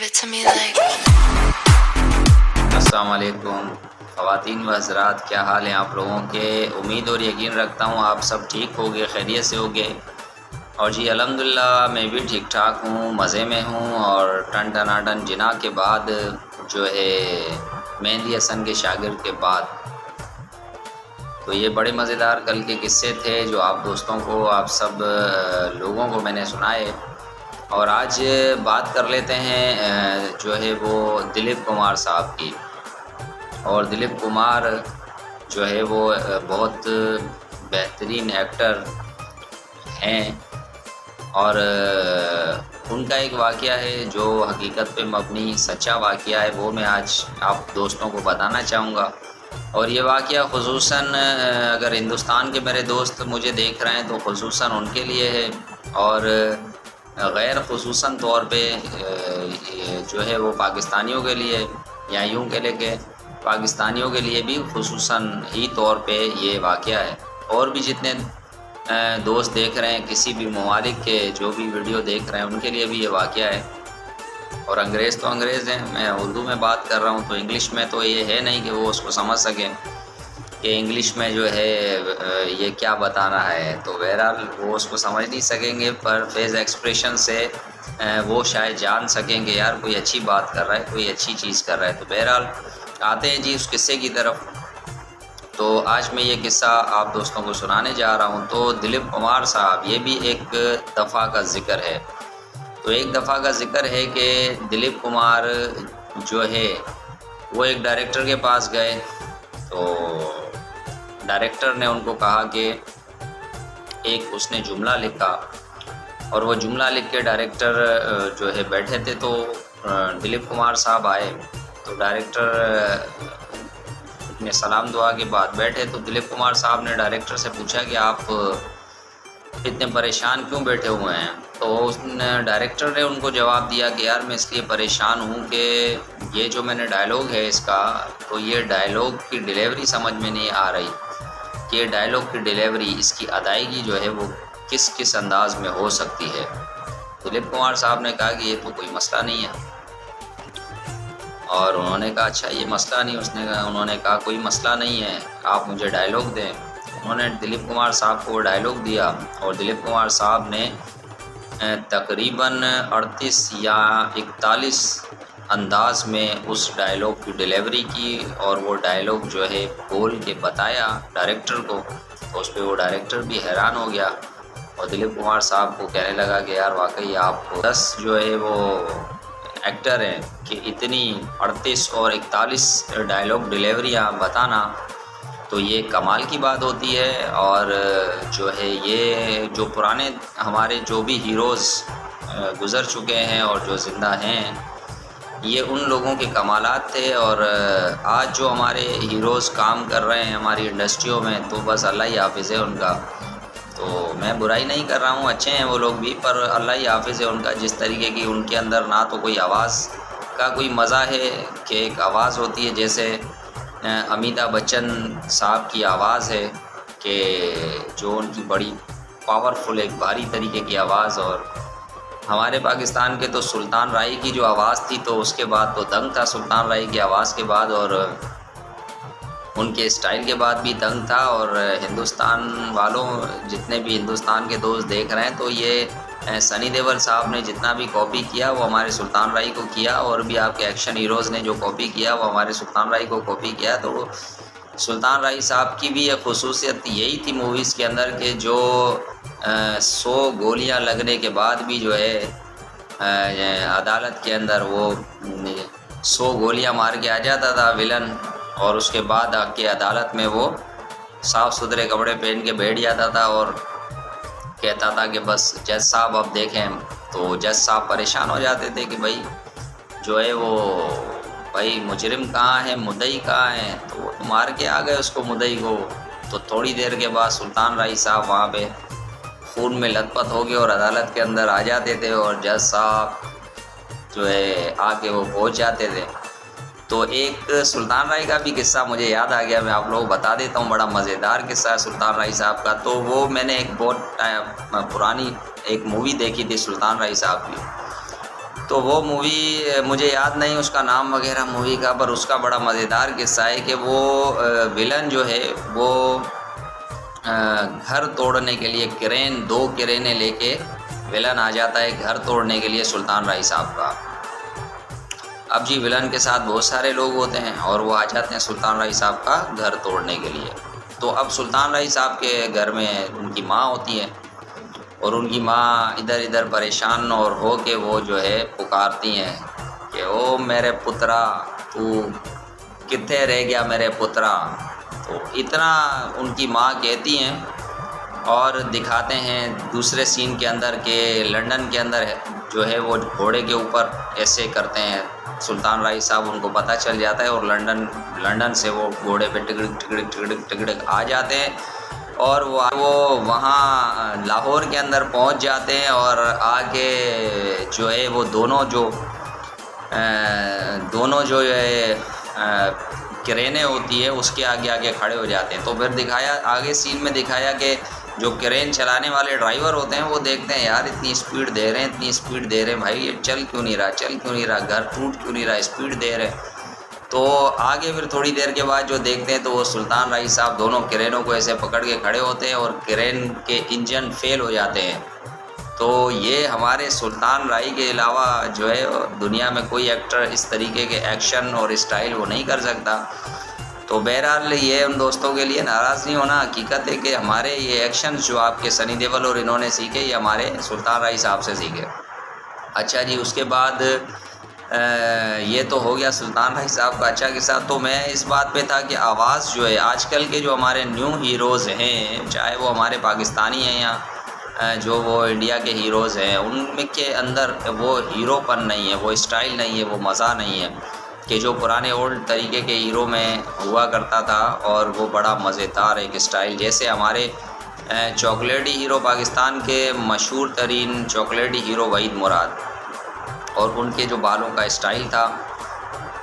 Give it to me like. अस्सलाम वालेकुम ख़वातीन व हज़रात, क्या हाल हैं आप लोगों के। उम्मीद और यकीन रखता हूँ आप सब ठीक होगे, खैरियत से होगे। और जी अल्हम्दुलिल्लाह मैं भी ठीक ठाक हूँ, मज़े में हूँ। और टन टनाटन जिना के बाद जो है मेहंदी हसन के शागिर्द के बाद, तो ये बड़े मज़ेदार कल के किस्से थे जो आप दोस्तों को, आप सब लोगों को मैंने सुनाए। और आज बात कर लेते हैं जो है वो दिलीप कुमार साहब की। और दिलीप कुमार जो है वो बहुत बेहतरीन एक्टर हैं। और उनका एक वाक़या है जो हकीकत पे मबनी सच्चा वाक़या है, वो मैं आज आप दोस्तों को बताना चाहूँगा। और ये वाक़या ख़ुसूसन अगर हिंदुस्तान के मेरे दोस्त मुझे देख रहे हैं तो ख़ुसूसन उनके लिए है, और गैर ख़ुसूसन तौर पे जो है वो पाकिस्तानियों के लिए, या यूँ कह लें कि पाकिस्तानियों के लिए भी ख़ुसूसन ही तौर पे ये वाक़या है। और भी जितने दोस्त देख रहे हैं किसी भी ममालिक के, जो भी वीडियो देख रहे हैं, उनके लिए भी ये वाक़या है। और अंग्रेज़ तो अंग्रेज़ हैं, मैं उर्दू में बात कर रहा हूँ, तो इंग्लिश में तो ये है नहीं कि वो उसको समझ सकें कि इंग्लिश में जो है ये क्या बता रहा है। तो बहरहाल वो उसको समझ नहीं सकेंगे, पर फेस एक्सप्रेशन से वो शायद जान सकेंगे यार कोई अच्छी बात कर रहा है, कोई अच्छी चीज़ कर रहा है। तो बहरहाल आते हैं जी उस किस्से की तरफ। तो आज मैं ये किस्सा आप दोस्तों को सुनाने जा रहा हूँ। तो दिलीप कुमार साहब, ये भी एक दफ़ा का ज़िक्र है। तो एक दफ़ा का ज़िक्र है कि दिलीप कुमार जो है वो एक डायरेक्टर के पास गए। तो डायरेक्टर ने उनको कहा कि एक उसने जुमला लिखा, और वो जुमला लिख के डायरेक्टर जो है बैठे थे। तो दिलीप कुमार साहब आए, तो डायरेक्टर ने सलाम दुआ के बाद बैठे। तो दिलीप कुमार साहब ने डायरेक्टर से पूछा कि आप इतने परेशान क्यों बैठे हुए हैं। तो उसने डायरेक्टर ने उनको जवाब दिया कि यार मैं इसलिए परेशान हूँ कि ये जो मैंने डायलॉग है इसका, तो ये डायलॉग की डिलीवरी समझ में नहीं आ रही कि ये डायलॉग की डिलीवरी, इसकी अदायगी जो है वो किस किस अंदाज में हो सकती है। दिलीप कुमार साहब ने कहा कि ये तो कोई मसला नहीं है। और उन्होंने कहा अच्छा ये मसला नहीं, उन्होंने कहा कोई मसला नहीं है, आप मुझे डायलॉग दें। उन्होंने दिलीप कुमार साहब को डायलॉग दिया, और दिलीप कुमार साहब ने तकरीबन 38 या 41 अंदाज में उस डायलॉग की डिलीवरी की, और वो डायलॉग जो है बोल के बताया डायरेक्टर को। तो उस पर वो डायरेक्टर भी हैरान हो गया, और दिलीप कुमार साहब को कहने लगा कि यार वाकई आप 10 जो है वो एक्टर हैं कि इतनी 38 और 41 डायलॉग डिलीवरियाँ बताना, तो ये कमाल की बात होती है। और जो है ये जो पुराने हमारे जो भी हीरोज़ गुज़र चुके हैं और जो ज़िंदा हैं, ये उन लोगों के कमालात थे। और आज जो हमारे हीरोज़ काम कर रहे हैं हमारी इंडस्ट्रियों में, तो बस अल्लाह ही हाफ़िज़ है उनका। तो मैं बुराई नहीं कर रहा हूँ, अच्छे हैं वो लोग भी, पर अल्लाह ही हाफ़िज़ है उनका। जिस तरीके की उनके अंदर ना तो कोई आवाज़ का कोई मज़ा है कि एक आवाज़ होती है, जैसे अमिताभ बच्चन साहब की आवाज़ है कि जो उनकी बड़ी पावरफुल, एक भारी तरीके की आवाज़। और हमारे पाकिस्तान के तो सुल्तान राय की जो आवाज़ थी, तो उसके बाद तो दंग था सुल्तान राय की आवाज़ के बाद, और उनके स्टाइल के बाद भी दंग था। और हिंदुस्तान वालों, जितने भी हिंदुस्तान के दोस्त देख रहे हैं, तो ये सनी देओल साहब ने जितना भी कॉपी किया वो हमारे सुल्तान राय को किया, और भी आपके एक्शन हीरोज़ ने जो कॉपी किया वो हमारे सुल्तान राय को कॉपी किया। तो सुल्तान राय साहब की भी एक खुसूसियत यही थी मूवीज़ के अंदर कि जो 100 गोलियां लगने के बाद भी जो है अदालत के अंदर वो 100 गोलियां मार के आ जाता था विलन, और उसके बाद आके अदालत में वो साफ़ सुथरे कपड़े पहन के बैठ जाता था और कहता था कि बस जज साहब अब देखें। तो जज साहब परेशान हो जाते थे कि भाई जो है वो, भाई मुजरिम कहाँ है, मुद्दई कहाँ है। तो वो मार के आ गए उसको, मुद्दई को। तो थोड़ी देर के बाद सुल्तान राय साहब वहाँ पे खून में लथपथ हो गए और अदालत के अंदर आ जाते थे, और जज साहब जो है आके वो पहुँच जाते थे। तो एक सुल्तान राय का भी किस्सा मुझे याद आ गया, मैं आप लोगों को बता देता हूँ। बड़ा मज़ेदार किस्सा है सुल्तान राय साहब का। तो वो मैंने एक बहुत पुरानी एक मूवी देखी थी सुल्तान राय साहब की। तो वो मूवी मुझे याद नहीं उसका नाम वगैरह मूवी का, पर उसका बड़ा मज़ेदार किस्सा है कि वो विलन जो है वो घर तोड़ने के लिए क्रेन 2 क्रेनें लेके विलन आ जाता है घर तोड़ने के लिए सुल्तान राय साहब का। अब जी विलन के साथ बहुत सारे लोग होते हैं और वो आ जाते हैं सुल्तान राय साहब का घर तोड़ने के लिए। तो अब सुल्तान राय साहब के घर में उनकी माँ होती है और उनकी माँ इधर इधर परेशान और हो के वो जो है पुकारती हैं कि ओ मेरे पुत्रा, तू कित्थे रह गया मेरे पुत्रा। तो इतना उनकी माँ कहती हैं। और दिखाते हैं दूसरे सीन के अंदर के लंदन के अंदर जो है वो घोड़े के ऊपर ऐसे करते हैं सुल्तान राय साहब, उनको पता चल जाता है और लंदन से वो घोड़े पे टिकड़िक आ जाते हैं और वो वहाँ लाहौर के अंदर पहुँच जाते हैं और आगे जो है वो दोनों जो है क्रेनें होती है उसके आगे आगे खड़े हो जाते हैं। तो फिर दिखाया आगे सीन में दिखाया कि जो क्रेन चलाने वाले ड्राइवर होते हैं वो देखते हैं यार इतनी स्पीड दे रहे हैं भाई, ये चल क्यों नहीं रहा, घर टूट क्यों नहीं रहा, स्पीड दे रहे हैं। तो आगे फिर थोड़ी देर के बाद जो देखते हैं तो वो सुल्तान राय साहब दोनों क्रेनों को ऐसे पकड़ के खड़े होते हैं और क्रेन के इंजन फेल हो जाते हैं। तो ये हमारे सुल्तान राय के अलावा जो है दुनिया में कोई एक्टर इस तरीके के एक्शन और स्टाइल वो नहीं कर सकता। तो बहरहाल ये उन दोस्तों के लिए नाराज़ नहीं होना, हकीकत है कि हमारे ये एक्शन जो आपके सनी देओल और इन्होंने सीखे ये हमारे सुल्तान राय साहब से सीखे। अच्छा जी, उसके बाद ये तो हो गया सुल्तान राय साहब का अच्छा किस्सा। तो मैं इस बात पे था कि आवाज़ जो है आजकल के जो हमारे न्यू हीरोज़ हैं, चाहे वो हमारे पाकिस्तानी हैं या जो वो इंडिया के हीरोज़ हैं, उनके अंदर वो हीरोपन नहीं है, वो स्टाइल नहीं है, वो मज़ा नहीं है कि जो पुराने ओल्ड तरीके के हीरो में हुआ करता था। और वो बड़ा मज़ेदार एक स्टाइल, जैसे हमारे चॉकलेटी हीरो पाकिस्तान के मशहूर तरीन चॉकलेटी हीरो वहीद मुराद, और उनके जो बालों का स्टाइल था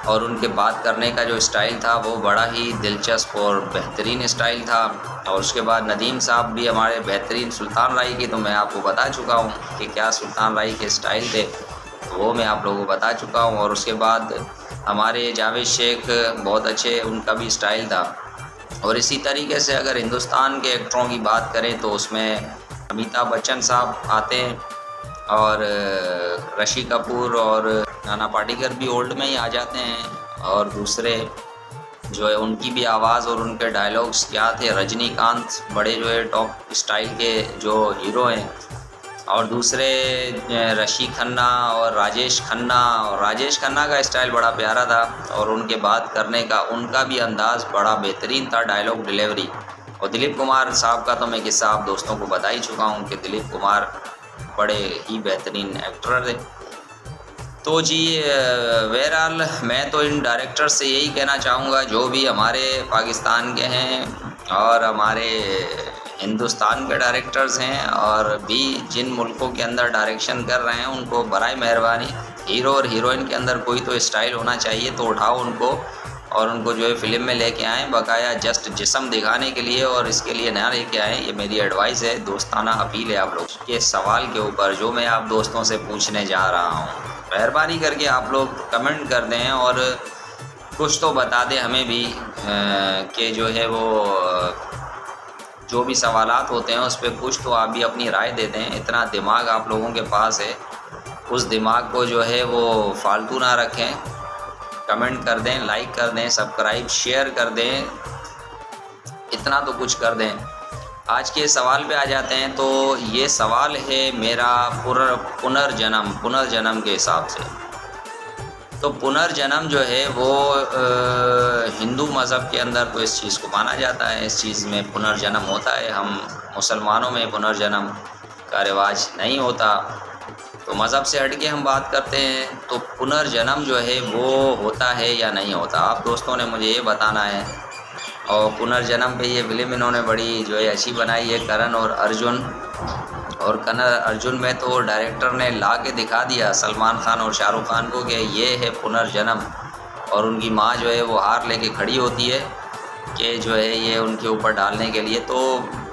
और उनके बात करने का जो स्टाइल था वो बड़ा ही दिलचस्प और बेहतरीन स्टाइल था। और उसके बाद नदीम साहब भी हमारे बेहतरीन सुल्तान राय की, तो मैं आपको बता चुका हूँ कि क्या सुल्तान राय के स्टाइल थे, तो वो मैं आप लोगों को बता चुका हूँ। और उसके बाद हमारे जावेद शेख बहुत अच्छे, उनका भी स्टाइल था। और इसी तरीके से अगर हिंदुस्तान के एक्टरों की बात करें तो उसमें अमिताभ बच्चन साहब आते हैं और ऋषि कपूर और नाना पाटेकर भी ओल्ड में ही आ जाते हैं। और दूसरे जो है उनकी भी आवाज़ और उनके डायलॉग्स क्या थे, रजनीकांत बड़े जो है टॉप स्टाइल के जो हीरो हैं। और दूसरे ऋषि खन्ना और राजेश खन्ना का स्टाइल बड़ा प्यारा था और उनके बात करने का उनका भी अंदाज़ बड़ा बेहतरीन था, डायलॉग डिलीवरी। और दिलीप कुमार साहब का तो मैं किस्सा आप दोस्तों को बता ही चुका हूँ कि दिलीप कुमार बड़े ही बेहतरीन एक्टर थे। तो जी बहरहाल मैं तो इन डायरेक्टर से यही कहना चाहूँगा जो भी हमारे पाकिस्तान के हैं और हमारे हिंदुस्तान के डायरेक्टर्स हैं और भी जिन मुल्कों के अंदर डायरेक्शन कर रहे हैं, उनको बराए मेहरबानी हीरो और हीरोइन के अंदर कोई तो स्टाइल होना चाहिए, तो उठाओ उनको और उनको जो है फ़िल्म में लेके आएँ, बकाया जस्ट जिस्म दिखाने के लिए और इसके लिए ना लेके आएँ। ये मेरी एडवाइस है, दोस्ताना अपील है आप लोग के सवाल के ऊपर जो मैं आप दोस्तों से पूछने जा रहा हूँ। मेहरबानी करके आप लोग कमेंट कर दें और कुछ तो बता दें हमें भी कि जो है वो जो भी सवालात होते हैं उस पर कुछ तो आप भी अपनी राय दे दें। इतना दिमाग आप लोगों के पास है, उस दिमाग को जो है वो फालतू ना रखें। कमेंट कर दें, लाइक कर दें, सब्सक्राइब शेयर कर दें, इतना तो कुछ कर दें। आज के सवाल पे आ जाते हैं। तो ये सवाल है मेरा पुनर्जन्म के हिसाब से। तो पुनर्जन्म जो है वो हिंदू मज़हब के अंदर तो इस चीज़ को माना जाता है, इस चीज़ में पुनर्जन्म होता है। हम मुसलमानों में पुनर्जन्म का रिवाज नहीं होता। तो मज़हब से हट के हम बात करते हैं, तो पुनर्जन्म जो है वो होता है या नहीं होता, आप दोस्तों ने मुझे ये बताना है। और पुनर्जन्म पे ये फिल्म इन्होंने बड़ी जो है अच्छी बनाई है, करण और अर्जुन। और करण अर्जुन में तो डायरेक्टर ने ला के दिखा दिया सलमान खान और शाहरुख खान को कि ये है पुनर्जन्म। और उनकी माँ जो है वो हार लेके खड़ी होती है कि जो है ये उनके ऊपर डालने के लिए, तो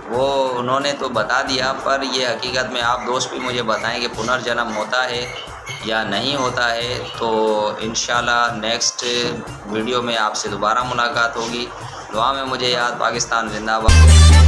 वो उन्होंने तो बता दिया, पर ये हकीकत में आप दोस्त भी मुझे बताएं कि पुनर्जन्म होता है या नहीं होता है तो इंशाल्लाह नेक्स्ट वीडियो में आपसे दोबारा मुलाकात होगी। दुआ में मुझे याद। पाकिस्तान जिंदाबाद।